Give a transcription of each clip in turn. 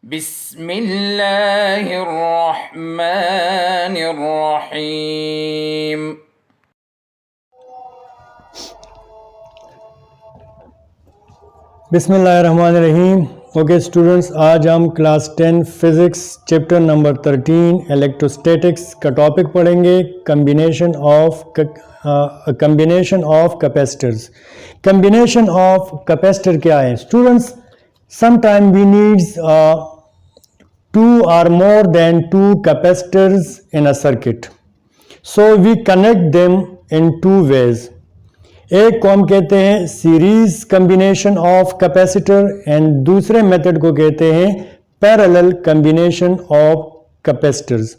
बिस्मिल्लाहिर्रहमानिर्रहीम। बिस्मिल्लाहिर्रहमानिर्रहीम। Okay students, आज हम class 10 physics chapter number 13 electrostatics का टॉपिक पढ़ेंगे। Combination of capacitors. Combination of capacitor क्या है students? Sometime we needs two or more than two capacitors in a circuit, so we connect them in two ways. एक को हम कहते हैं series combination of capacitor and दूसरे method को कहते हैं पैरेलल कम्बिनेशन ऑफ कैपेसिटर्स।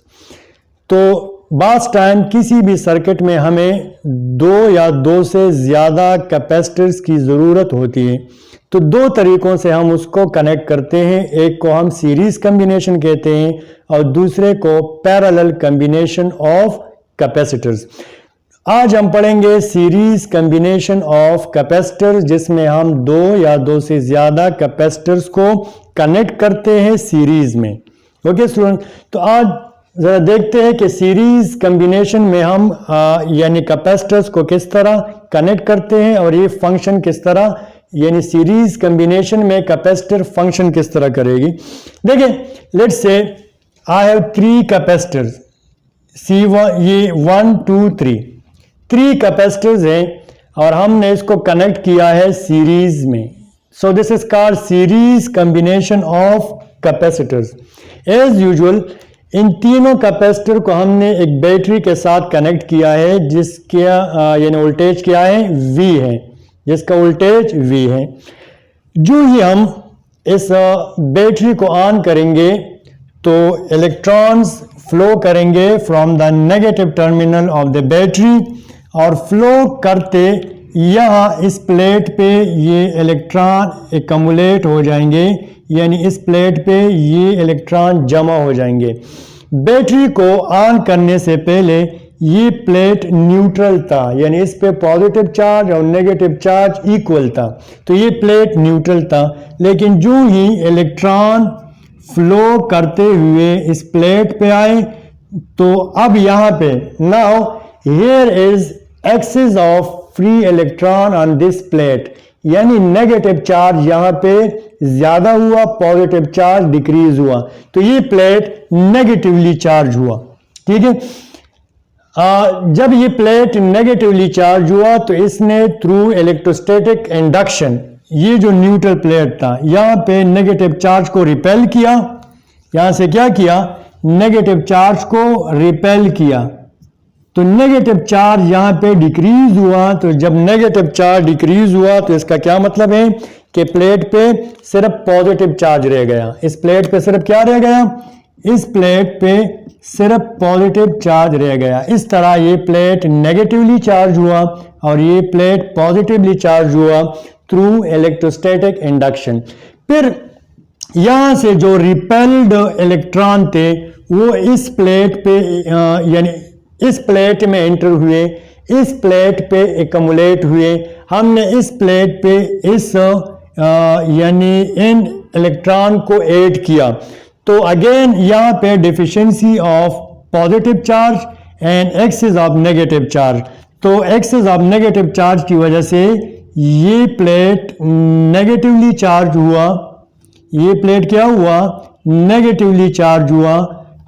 तो बास टाइम किसी भी सर्किट में हमें दो या दो से ज़्यादा कैपेसिटर्स की ज़रूरत होती है। तो दो तरीकों से हम उसको कनेक्ट करते हैं, एक को हम सीरीज कम्बिनेशन कहते हैं और दूसरे को पैरेलल कम्बिनेशन ऑफ कैपेसिटर्स। आज हम पढ़ेंगे सीरीज कम्बिनेशन ऑफ कैपेसिटर, जिसमें हम दो या दो से ज़्यादा कैपेसिटर्स को कनेक्ट करते हैं सीरीज में। ओके स्टूडेंट, तो आज ज़रा देखते हैं कि सीरीज कम्बिनेशन में हम यानी कैपेसिटर्स को किस तरह कनेक्ट करते हैं और ये फंक्शन किस तरह, यानी सीरीज कम्बिनेशन में कैपेसिटर फंक्शन किस तरह करेगी। देखिए, let's say I have three capacitors C1, ये 1 2 3 कैपेसिटर्स हैं और हमने इसको कनेक्ट किया है सीरीज में। So this is called series combination of capacitors. As usual इन तीनों कैपेसिटर को हमने एक बैटरी के साथ कनेक्ट किया है, जिसके यानी वोल्टेज क्या है, V है, जिसका वोल्टेज V है। जो ही हम इस बैटरी को ऑन करेंगे तो इलेक्ट्रॉन्स फ्लो करेंगे from the negative terminal of the battery और फ्लो करते यहाँ इस प्लेट पे ये इलेक्ट्रॉन एकमुलेट हो जाएंगे, यानी इस प्लेट पे ये इलेक्ट्रॉन जमा हो जाएंगे। बैटरी को ऑन करने से पहले ये प्लेट न्यूट्रल था, यानी इस पे पॉजिटिव चार्ज और नेगेटिव चार्ज इक्वल था, तो ये प्लेट न्यूट्रल था। लेकिन जो ही इलेक्ट्रॉन फ्लो करते हुए इस प्लेट पे आए तो अब यहाँ पे now here is axis of free electron on this plate, यानी नेगेटिव चार्ज यहाँ पे ज्यादा हुआ, पॉजिटिव चार्ज डिक्रीज हुआ, तो ये प्लेट नेगेटिवली चार्ज हुआ। ठीक है, जब ये प्लेट नेगेटिवली चार्ज हुआ तो इसने थ्रू इलेक्ट्रोस्टैटिक इंडक्शन ये जो न्यूट्रल प्लेट था यहाँ पे नेगेटिव चार्ज को रिपेल किया, यहाँ से क्या किया, नेगेटिव चार्ज को रिपेल किया, तो नेगेटिव चार्ज यहाँ पे डिक्रीज हुआ। तो जब नेगेटिव चार्ज डिक्रीज हुआ तो इसका क्या मतलब है कि प्लेट पे सिर्फ पॉजिटिव चार्ज रह गया। इस प्लेट पे सिर्फ क्या रह गया, इस प्लेट पे सिर्फ पॉजिटिव चार्ज रह गया। इस तरह ये प्लेट नेगेटिवली चार्ज हुआ और ये प्लेट पॉजिटिवली चार्ज हुआ थ्रू इलेक्ट्रोस्टैटिक इंडक्शन। फिर यहाँ से जो रिपेल्ड इलेक्ट्रॉन थे वो इस प्लेट पे यानी इस प्लेट में एंटर हुए, इस प्लेट पे एकमुलेट हुए। हमने इस प्लेट पे इस यानी इन इलेक्ट्रॉन को ऐड किया, तो अगेन यहाँ पे deficiency of positive charge and excess of negative charge. तो एक्सेस ऑफ नेगेटिव चार्ज की वजह से ये प्लेट नेगेटिवली चार्ज हुआ, ये प्लेट क्या हुआ, नेगेटिवली चार्ज हुआ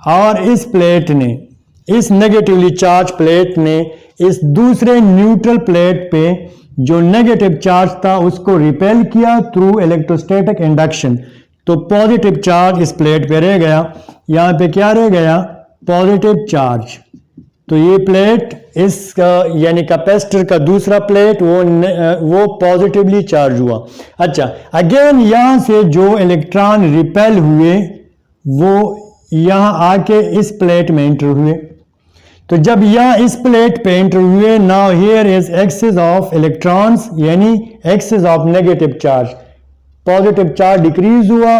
और इस प्लेट ने, इस नेगेटिवली चार्ज प्लेट ने इस दूसरे न्यूट्रल प्लेट पे जो नेगेटिव चार्ज था उसको रिपेल किया थ्रू इलेक्ट्रोस्टैटिक इंडक्शन। तो पॉजिटिव चार्ज इस प्लेट पे रह गया, यहाँ पे क्या रह गया, पॉजिटिव चार्ज। तो ये प्लेट इस यानी कैपेसिटर का दूसरा प्लेट वो पॉजिटिवली चार्ज हुआ। अच्छा, अगेन यहाँ से जो इलेक्ट्रॉन रिपेल हुए वो यहाँ आके इस प्लेट में एंटर हुए। तो जब यहाँ इस प्लेट पे एंटर हुए, now here is excess of electrons, यानी excess of negative charge. Positive charge decrease हुआ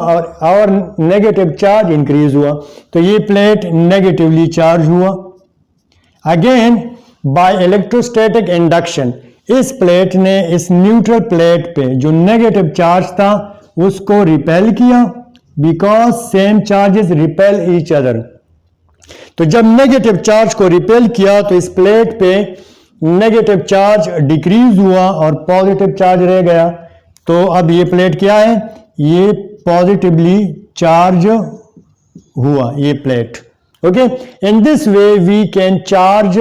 और नेगेटिव चार्ज इंक्रीज हुआ, तो ये प्लेट नेगेटिवली चार्ज हुआ। अगेन बाय इलेक्ट्रोस्टैटिक इंडक्शन इस प्लेट ने इस न्यूट्रल प्लेट पे जो नेगेटिव चार्ज था उसको रिपेल किया because same charges repel each other. तो जब नेगेटिव चार्ज को रिपेल किया तो इस प्लेट पे नेगेटिव चार्ज डिक्रीज हुआ और पॉजिटिव चार्ज रह गया। तो अब ये प्लेट क्या है, ये पॉजिटिवली चार्ज हुआ ये plate. Okay, in this way we can charge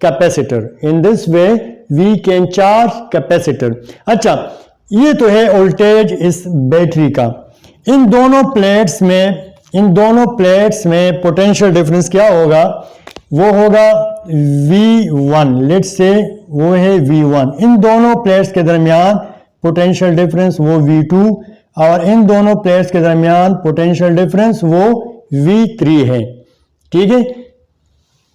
capacitor, in this way we can charge capacitor. अच्छा, ये तो है वोल्टेज इस बैटरी का। इन दोनों प्लेट्स में पोटेंशियल डिफरेंस क्या होगा, वो होगा V1, लेट्स से वो है V1। इन दोनों प्लेट्स के दरमियान पोटेंशियल डिफरेंस वो V2 और इन दोनों प्लेट्स के दरमियान पोटेंशियल डिफरेंस वो V3 है। ठीक है,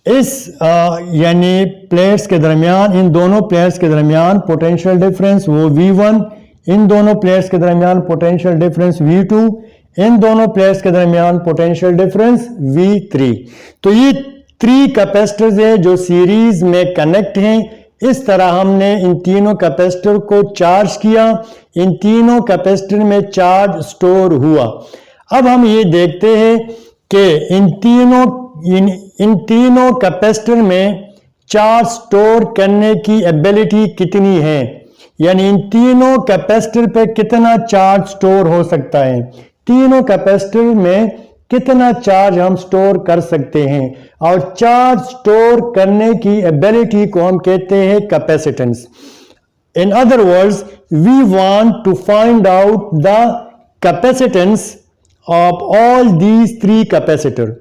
इस यानी प्लेट्स के दरमियान, इन दोनों प्लेट्स के दरमियान पोटेंशियल डिफरेंस वो V1, इन दोनों प्लेट्स के दरमियान पोटेंशियल डिफरेंस V2, इन दोनों प्लेट्स के दरमियान पोटेंशियल डिफरेंस V3। तो ये 3 कैपेसिटर्स है जो सीरीज में कनेक्ट हैं। इस तरह हमने इन तीनों कैपेसिटर को चार्ज किया, इन तीनों कैपेसिटर में चार्ज स्टोर हुआ। अब हम ये देखते हैं कि इन तीनों कैपेसिटर में चार्ज स्टोर करने की एबिलिटी कितनी है, यानी इन तीनों कैपेसिटर पे कितना चार्ज स्टोर हो सकता है, तीनों कैपेसिटर में कितना चार्ज हम स्टोर कर सकते हैं। और चार्ज स्टोर करने की एबिलिटी को हम कहते हैं capacitance. In other words, we want to find out the capacitance of all these 3 capacitor.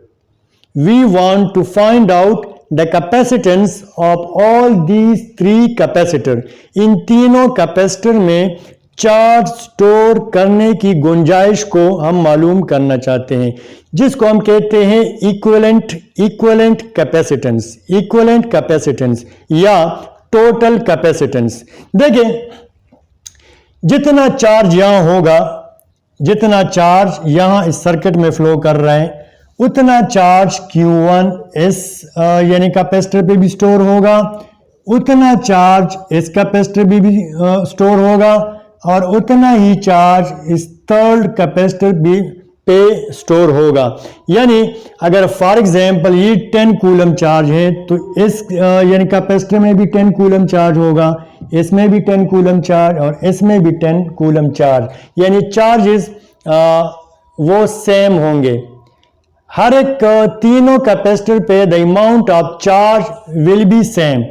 We want to find out the capacitance of all these 3 capacitor. इन तीनों कैपेसिटर में चार्ज स्टोर करने की गुंजाइश को हम मालूम करना चाहते हैं, जिसको हम कहते हैं इक्विवेलेंट कैपेसिटेंस या टोटल कैपेसिटेंस। देखिए, जितना चार्ज यहां होगा, जितना चार्ज यहां इस सर्किट में फ्लो कर रहा है, उतना चार्ज Q1 इस यानी कैपेसिटर पे भी स्टोर होगा, उतना चार्ज इस कैपेसिटर पे भी स्टोर होगा और उतना ही चार्ज इस थर्ड कैपेसिटर पे स्टोर होगा। यानी अगर फॉर एग्जांपल ये 10 कूलम चार्ज है तो इस यानी कैपेसिटर में भी 10 कूलम चार्ज होगा, इसमें भी 10 कूलम चार्ज और इसमें भी 10 कूलम चार्ज, यानी चार्जेस वो सेम होंगे। हर एक तीनों कैपेसिटर पे the amount of charge will be same.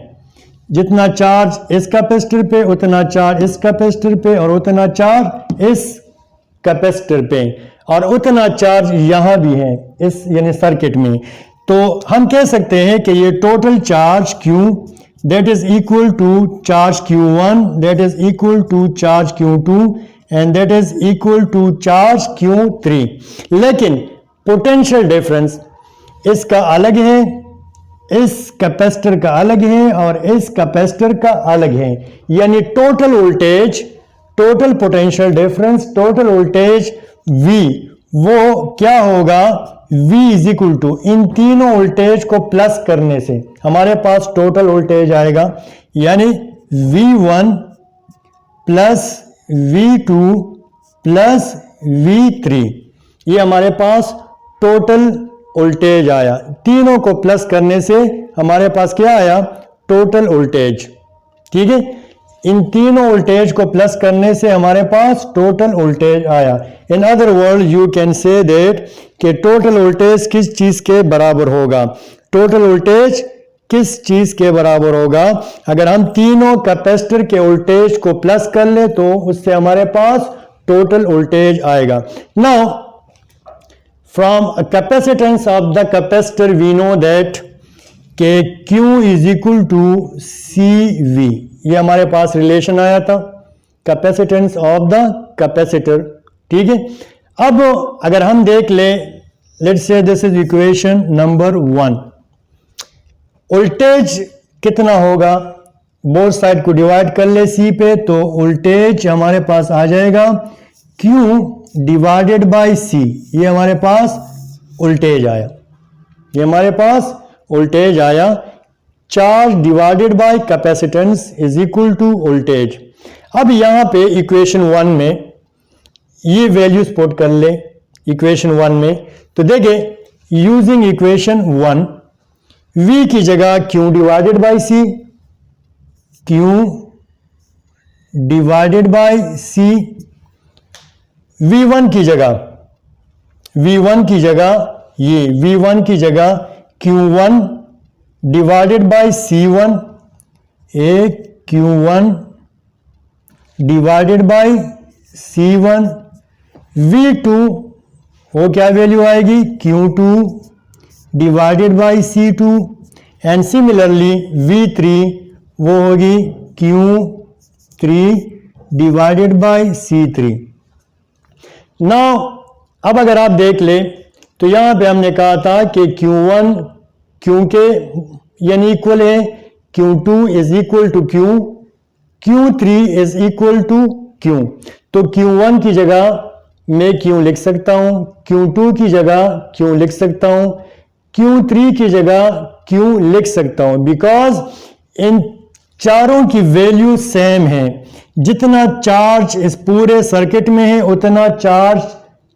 जितना चार्ज इस कैपेसिटर पे, उतना चार्ज इस कैपेसिटर पे और उतना चार्ज इस कैपेसिटर पे और उतना चार्ज यहां भी है इस यानी सर्किट में। तो हम कह सकते हैं कि ये total charge Q that is equal to charge Q1, that is equal to charge Q2 and that is equal to charge Q3। लेकिन पोटेंशियल डिफरेंस इसका अलग है, इस कैपेसिटर का अलग है और इस कैपेसिटर का अलग है। यानी total voltage, total potential difference, total voltage V वो क्या होगा, V इज इक्वल टू इन तीनों वोल्टेज को प्लस करने से हमारे पास टोटल वोल्टेज आएगा, यानी V1 plus V2 plus V3, ये हमारे पास टोटल वोल्टेज आया। तीनों को प्लस करने से हमारे पास क्या आया, टोटल वोल्टेज। ठीक है, इन तीनों वोल्टेज को प्लस करने से हमारे पास टोटल वोल्टेज आया। In other word you can say that कि टोटल वोल्टेज किस चीज के बराबर होगा, टोटल वोल्टेज किस चीज के बराबर होगा। अगर हम तीनों कैपेसिटर के वोल्टेज को प्लस कर ले तो उससे हमारे पास टोटल वोल्टेज आएगा। Now from capacitance of the capacitor we know that के Q is equal to CV, ये हमारे पास रिलेशन आया था कैपेसिटेंस ऑफ द कैपेसिटर। ठीक है, अब अगर हम देख ले, let's say this is equation number 1, voltage कितना होगा, बोथ साइड को डिवाइड कर ले C पे, तो वोल्टेज हमारे पास आ जाएगा Q डिवाइडेड बाय C। ये हमारे पास वोल्टेज आया, ये हमारे पास वोल्टेज आया। Charge divided by capacitance is equal to voltage. अब यहां पे इक्वेशन 1 में ये वैल्यूज पुट कर ले, इक्वेशन 1 में। तो देखिए यूजिंग इक्वेशन 1 v की जगह q divided by c, q divided by c, v1 की जगह ये v1 की जगह q1 डिवाइडेड बाई c1, एक q1 divided by c1, v2 वो क्या वैल्यू आएगी q2 divided by c2 and similarly v3 वो होगी q3 divided by c3। Now अब अगर आप देख ले तो यहां पे हमने कहा था कि q1 q के यानी इक्वल है, q2 is equal to q, q3 is equal to q। तो q1 की जगह मैं q लिख सकता हूं, q2 की जगह q लिख सकता हूं, q3 की जगह q लिख सकता हूं, बिकॉज इन चारों की वैल्यू सेम है। जितना चार्ज इस पूरे सर्किट में है उतना चार्ज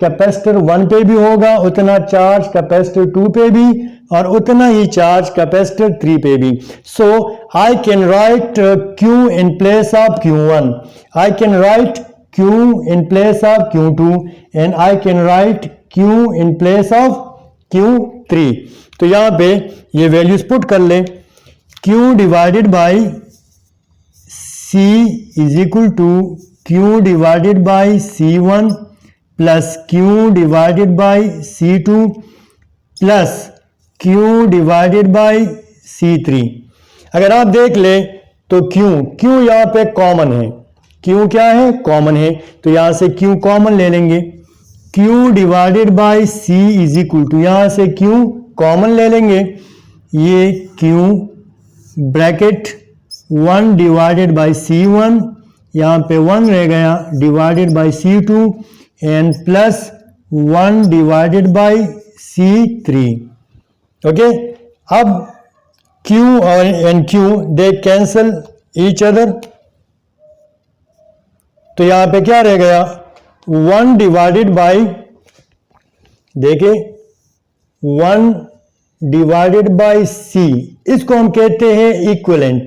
कैपेसिटर 1 पे भी होगा, उतना चार्ज कैपेसिटर 2 पे भी, और उतना ही चार्ज कैपेसिटर 3 पे भी। So I can write q in place of q1, I can write q in place of q2 and I can write q in place of q3। तो यहां पे ये वैल्यूज पुट कर ले, q divided by c is equal to q divided by c1 plus q divided by c2 plus q divided by c3। अगर आप देख ले तो q यहां पे कॉमन है, q क्या है कॉमन है, तो यहां से q कॉमन ले लेंगे, q divided by c is equal to यहां से q कॉमन ले लेंगे, ये q bracket 1 divided by c1 यहां पे 1 रह गया divided by c2 and plus 1 divided by c3। Okay, अब q और q दे कैंसल ईच अदर, तो यहां पे क्या रह गया 1 डिवाइडेड बाई, देखे 1 डिवाइडेड बाई c, इसको हम कहते हैं equivalent.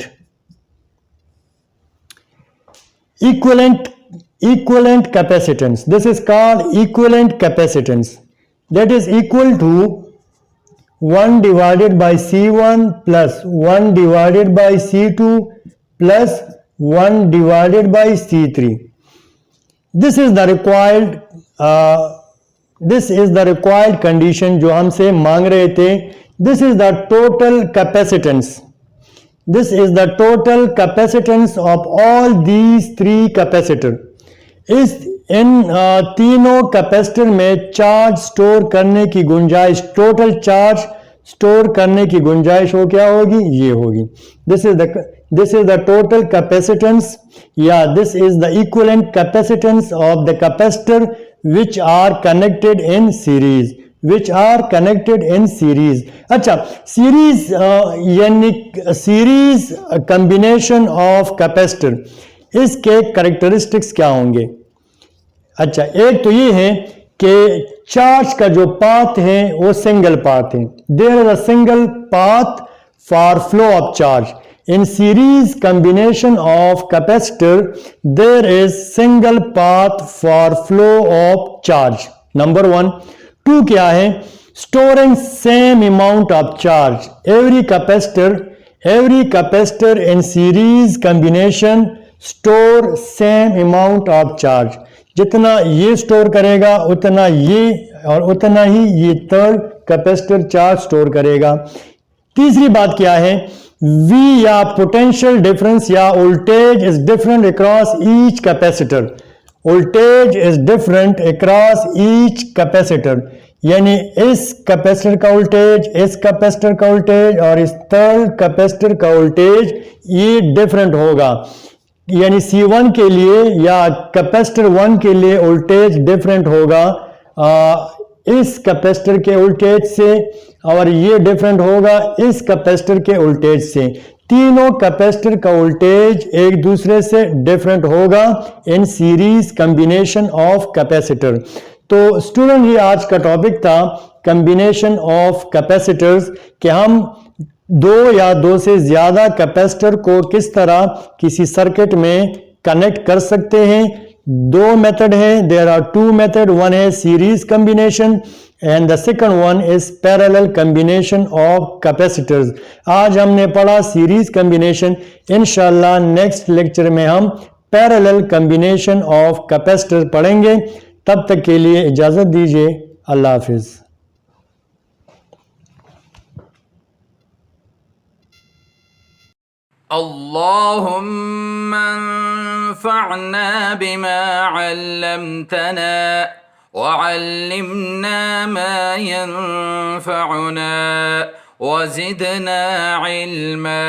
equivalent capacitance, this is called equivalent capacitance, that is equal to 1 divided by c1 plus 1 divided by c2 plus 1 divided by c3. This is the required condition जो हमसे मांग रहे थे। This is the total capacitance, this is the total capacitance of all these three capacitor। इन तीनों capacitor में charge store करने की गुंजाइश, टोटल चार्ज स्टोर करने की गुंजाइश हो क्या होगी, ये होगी। This is the total capacitance या this is the equivalent capacitance of the capacitor which are connected in series, which are connected in series. अच्छा, सीरीज यानी सीरीज कॉम्बिनेशन ऑफ कैपेसिटर, इसके कैरेक्टरिस्टिक्स क्या होंगे? अच्छा, एक तो ये है कि चार्ज का जो पाथ है वो सिंगल पाथ है, there is a single path for flow of charge. In series combination of capacitor there is single path for flow of charge, number 1। 2 क्या है, storing same amount of charge, every capacitor in series combination store same amount of charge, जितना ये store करेगा उतना ये और उतना ही ये थर्ड कैपेसिटर चार्ज स्टोर करेगा। तीसरी बात क्या है, V या पोटेंशियल डिफरेंस या voltage is different across each capacitor, voltage is different across each capacitor, यानी इस कैपेसिटर का वोल्टेज, इस कैपेसिटर का वोल्टेज और इस थर्ड कैपेसिटर का वोल्टेज ये डिफरेंट होगा, यानी C1 के लिए या कैपेसिटर 1 के लिए वोल्टेज डिफरेंट होगा इस कैपेसिटर के वोल्टेज से, और ये डिफरेंट होगा इस कैपेसिटर के वोल्टेज से। तीनों कैपेसिटर का वोल्टेज एक दूसरे से डिफरेंट होगा इन सीरीज कॉम्बिनेशन ऑफ कैपेसिटर। तो स्टूडेंट ये आज का टॉपिक था कम्बिनेशन ऑफ कैपेसिटर्स कि हम दो या दो से ज्यादा कैपेसिटर को किस तरह किसी सर्किट में कनेक्ट कर सकते हैं। दो मेथड है, there are two method, one है series combination and the second one is parallel combination of capacitors. आज हमने पढ़ा सीरीज कम्बिनेशन, इंशाल्लाह नेक्स्ट लेक्चर में हम पैरेलल कम्बिनेशन ऑफ कैपेसिटर पढ़ेंगे। तब तक के लिए इजाजत दीजिए, अल्लाह हाफिज। अल्लाहुम्मा अन्फ़अना बिमा अल्लमतना वअल्लिमना मा यंफ़अुना वज़िदना इल्मा।